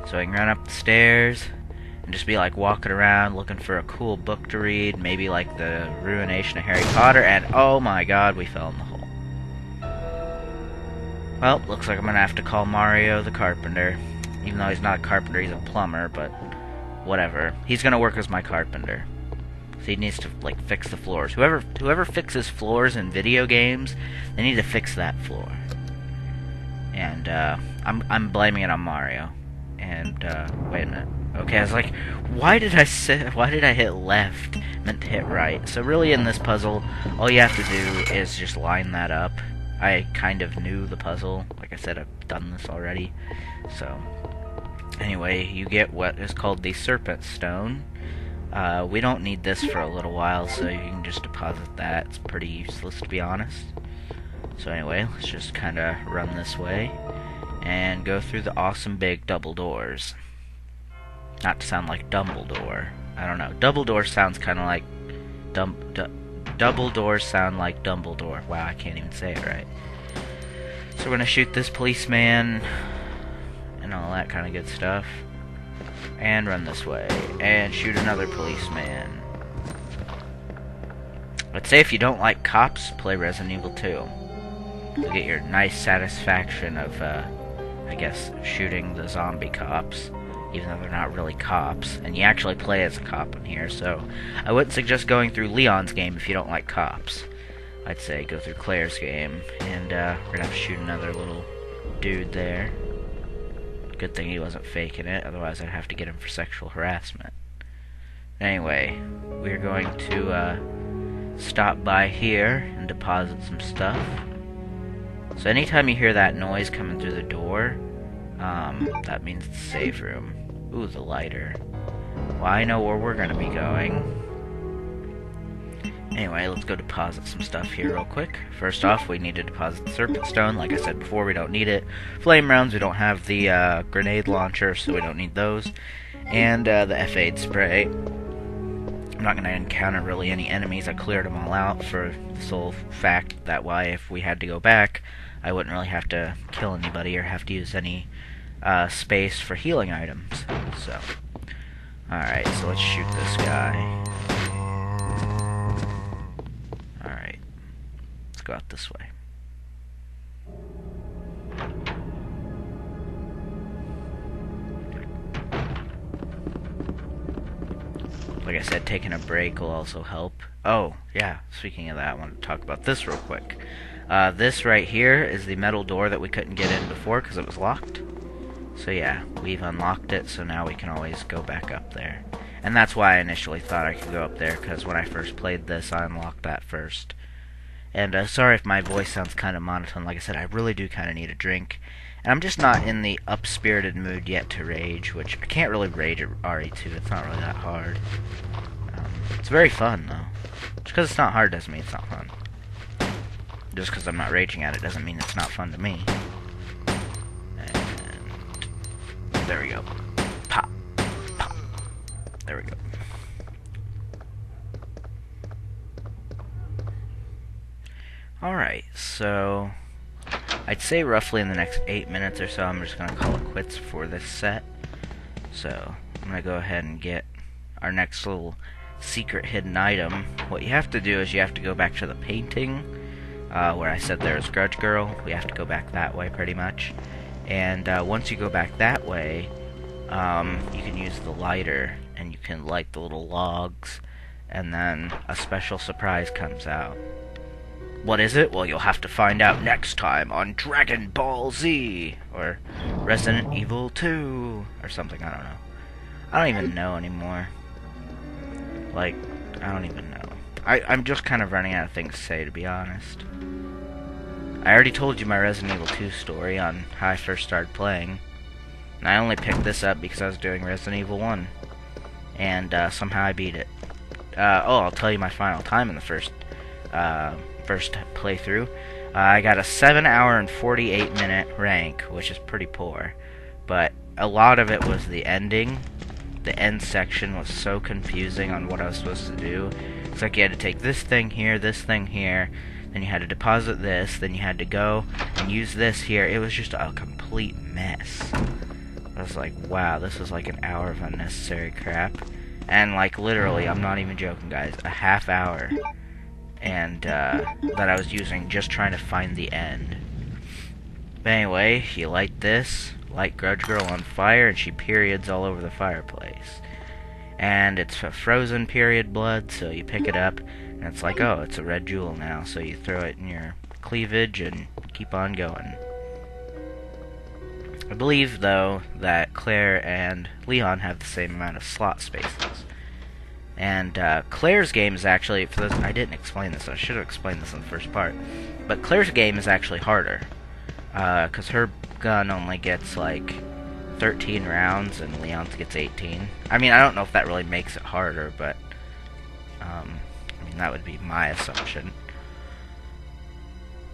So I can run up the stairs and just be like walking around looking for a cool book to read, maybe like the Ruination of Harry Potter, and oh my god, we fell in the hole. Well, looks like I'm gonna have to call Mario the carpenter. Even though he's not a carpenter, he's a plumber, but whatever. He's gonna work as my carpenter. So he needs to like fix the floors. Whoever fixes floors in video games, they need to fix that floor. And I'm blaming it on Mario. And wait a minute. Okay, I was like, why did I hit left? I meant to hit right. So really in this puzzle, all you have to do is just line that up. I kind of knew the puzzle. Like I said, I've done this already. So anyway, you get what is called the Serpent Stone. We don't need this for a little while, so you can just deposit that. It's pretty useless, to be honest. So anyway, let's just kind of run this way and go through the awesome big double doors. Not to sound like Dumbledore. I don't know. Double doors sounds kind of like double doors sound like Dumbledore. Wow, I can't even say it right. So we're gonna shoot this policeman and all that kind of good stuff, and run this way and shoot another policeman. I'd say if you don't like cops, play Resident Evil 2. You'll get your nice satisfaction of, I guess, shooting the zombie cops, even though they're not really cops, and you actually play as a cop in here, so I wouldn't suggest going through Leon's game if you don't like cops. I'd say go through Claire's game, and we're gonna have to shoot another little dude there. Good thing he wasn't faking it, otherwise I'd have to get him for sexual harassment. Anyway, we're going to stop by here and deposit some stuff. So anytime you hear that noise coming through the door, that means it's the safe room. Ooh, the lighter. Well, I know where we're gonna be going. Anyway, let's go deposit some stuff here real quick. First off, we need to deposit the Serpent Stone. Like I said before, we don't need it. Flame rounds, we don't have the grenade launcher, so we don't need those. And the F8 spray. I'm not gonna encounter really any enemies. I cleared them all out for the sole fact that why if we had to go back, I wouldn't really have to kill anybody or have to use any space for healing items. So, alright, so let's shoot this guy. Alright, let's go out this way. Like I said, taking a break will also help. Oh, yeah, speaking of that, I want to talk about this real quick. This right here is the metal door that we couldn't get in before because it was locked. So yeah, we've unlocked it, so now we can always go back up there. And that's why I initially thought I could go up there, because when I first played this, I unlocked that first. And sorry if my voice sounds kind of monotone. Like I said, I really do kind of need a drink. And I'm just not in the up-spirited mood yet to rage, which I can't really rage at RE2. It's not really that hard. It's very fun, though. Just because it's not hard doesn't mean it's not fun. Just because I'm not raging at it doesn't mean it's not fun to me. And there we go. Pop. Pop. There we go. Alright, so I'd say roughly in the next 8 minutes or so I'm just going to call it quits for this set. So I'm going to go ahead and get our next little secret hidden item. What you have to do is you have to go back to the painting where I said there's Grudge Girl. We have to go back that way pretty much. And once you go back that way, you can use the lighter and you can light the little logs, and then a special surprise comes out. What is it? Well, you'll have to find out next time on Dragon Ball Z, or Resident Evil 2, or something, I don't know. I don't even know anymore. Like, I don't even know. I'm just kind of running out of things to say, to be honest. I already told you my Resident Evil 2 story on how I first started playing. And I only picked this up because I was doing Resident Evil 1. And somehow I beat it. Oh, I'll tell you my final time in the first playthrough. I got a 7-hour and 48-minute rank, which is pretty poor. But a lot of it was the ending. The end section was so confusing on what I was supposed to do. It's like you had to take this thing here, then you had to deposit this, then you had to go and use this here. It was just a complete mess. I was like, wow, this is like an hour of unnecessary crap. And like literally, I'm not even joking, guys, a half hour. And that I was using just trying to find the end. But anyway, you light this, light Grudge Girl on fire, and she periods all over the fireplace. And it's a frozen period blood, so you pick it up, and it's like, oh, it's a red jewel now, so you throw it in your cleavage and keep on going. I believe, though, that Claire and Leon have the same amount of slot spaces. And Claire's game is actually, for those, I didn't explain this, I should have explained this in the first part, but Claire's game is actually harder, because her gun only gets, like, 13 rounds, and Leon's gets 18. I mean, I don't know if that really makes it harder, but, I mean, that would be my assumption.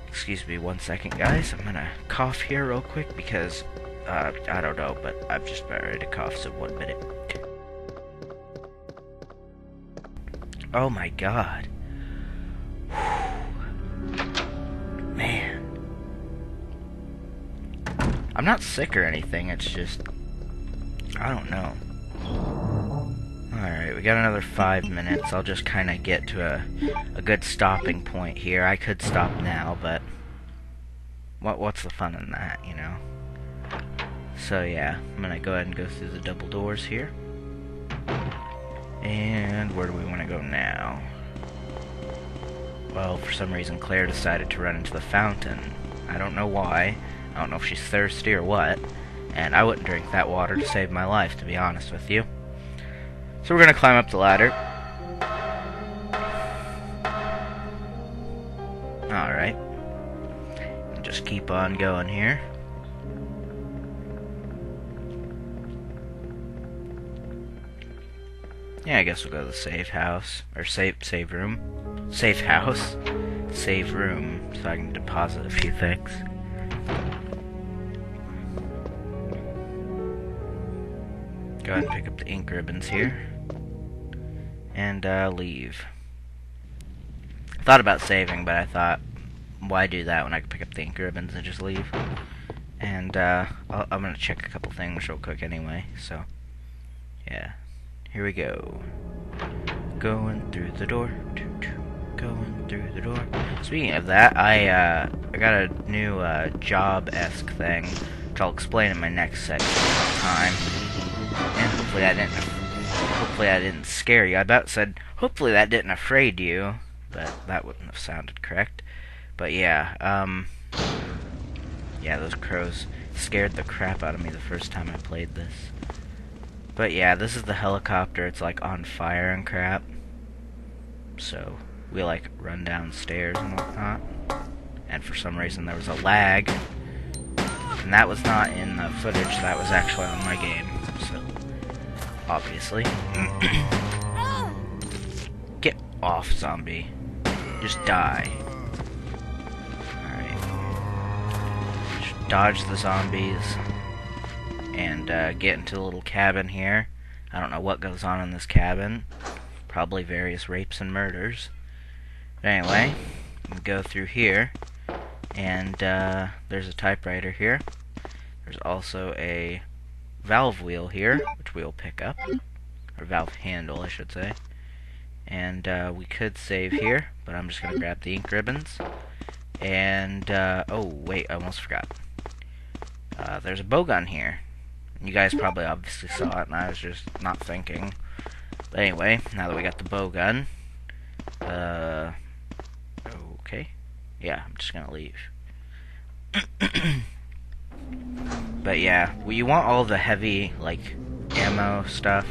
Excuse me 1 second, guys. I'm gonna cough here real quick, because, I don't know, but I've just about ready to cough, so 1 minute. Oh my god. Man. I'm not sick or anything, it's just, I don't know. Alright, we got another 5 minutes. I'll just kind of get to a good stopping point here. I could stop now, but what's the fun in that, you know? So yeah, I'm gonna go ahead and go through the double doors here. And where do we want to go now? Well, for some reason Claire decided to run into the fountain. I don't know why. I don't know if she's thirsty or what. And I wouldn't drink that water to save my life, to be honest with you. So we're going to climb up the ladder. Alright. Just keep on going here. Yeah, I guess we'll go to the safe house. Or save room. Safe house. Save room. So I can deposit a few things. Go ahead and pick up the ink ribbons here. And leave. I thought about saving, but I thought, why do that when I can pick up the ink ribbons and just leave? And I'm going to check a couple things real quick anyway, so yeah. Here we go. Going through the door. Going through the door. Speaking of that, I got a new job-esque thing, which I'll explain in my next section time. And hopefully I didn't scare you. I about said, hopefully that didn't afraid you, but that wouldn't have sounded correct. But yeah, yeah, those crows scared the crap out of me the first time I played this. But yeah, this is the helicopter. It's like on fire and crap. So we like run downstairs and whatnot. And for some reason there was a lag. And that was not in the footage, that was actually on my game. So, obviously. Get off, zombie. Just die. Alright. Just dodge the zombies. And get into the little cabin here. I don't know what goes on in this cabin. Probably various rapes and murders. But anyway, we go through here. And there's a typewriter here. There's also a valve wheel here, which we'll pick up. Or valve handle, I should say. And we could save here, but I'm just going to grab the ink ribbons. And, oh, wait, I almost forgot. There's a bowgun here. You guys probably obviously saw it, and I was just not thinking. But anyway, now that we got the bowgun, okay. Yeah, I'm just gonna leave. But yeah, well, you want all the heavy, like, ammo stuff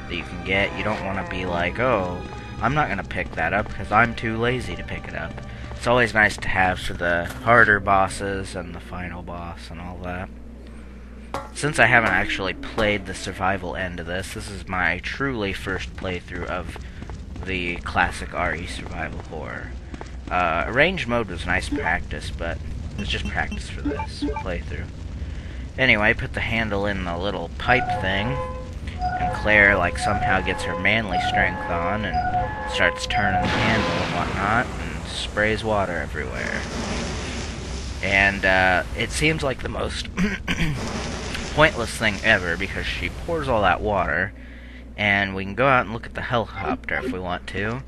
that you can get. You don't want to be like, oh, I'm not gonna pick that up because I'm too lazy to pick it up. It's always nice to have for the harder bosses and the final boss and all that. Since I haven't actually played the survival end of this, this is my truly first playthrough of the classic RE survival horror. Arranged mode was nice practice, but it's just practice for this playthrough. Anyway, put the handle in the little pipe thing, and Claire, like, somehow gets her manly strength on and starts turning the handle and whatnot, and sprays water everywhere. And, it seems like the most pointless thing ever because she pours all that water, and we can go out and look at the helicopter if we want to,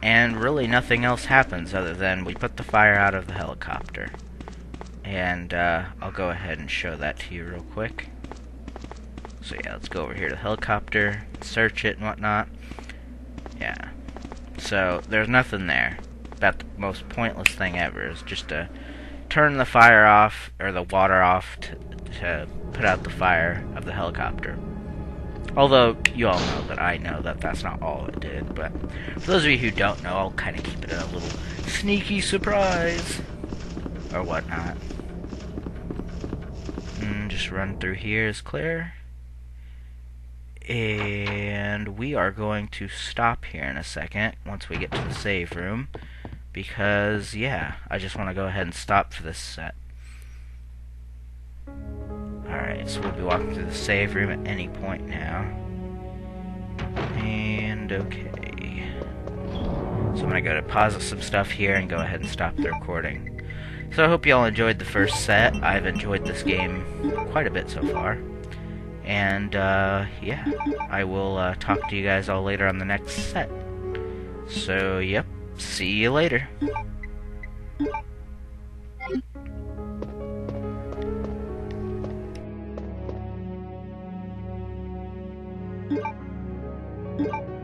and really nothing else happens other than we put the fire out of the helicopter. And I'll go ahead and show that to you real quick. So yeah, let's go over here to the helicopter, search it and whatnot. Yeah. So there's nothing there. About the most pointless thing ever is just to turn the fire off, or the water off, to put out the fire of the helicopter. Although, you all know that I know that that's not all it did, but for those of you who don't know, I'll kind of keep it a little sneaky surprise, or whatnot. Just run through here is clear. And we are going to stop here in a second, once we get to the save room, because, yeah, I just want to go ahead and stop for this set. Alright, so we'll be walking through the save room at any point now. And, okay. So I'm going to go to pause some stuff here and go ahead and stop the recording. So I hope you all enjoyed the first set. I've enjoyed this game quite a bit so far. And, yeah, I will talk to you guys all later on the next set. So, yep, see you later. You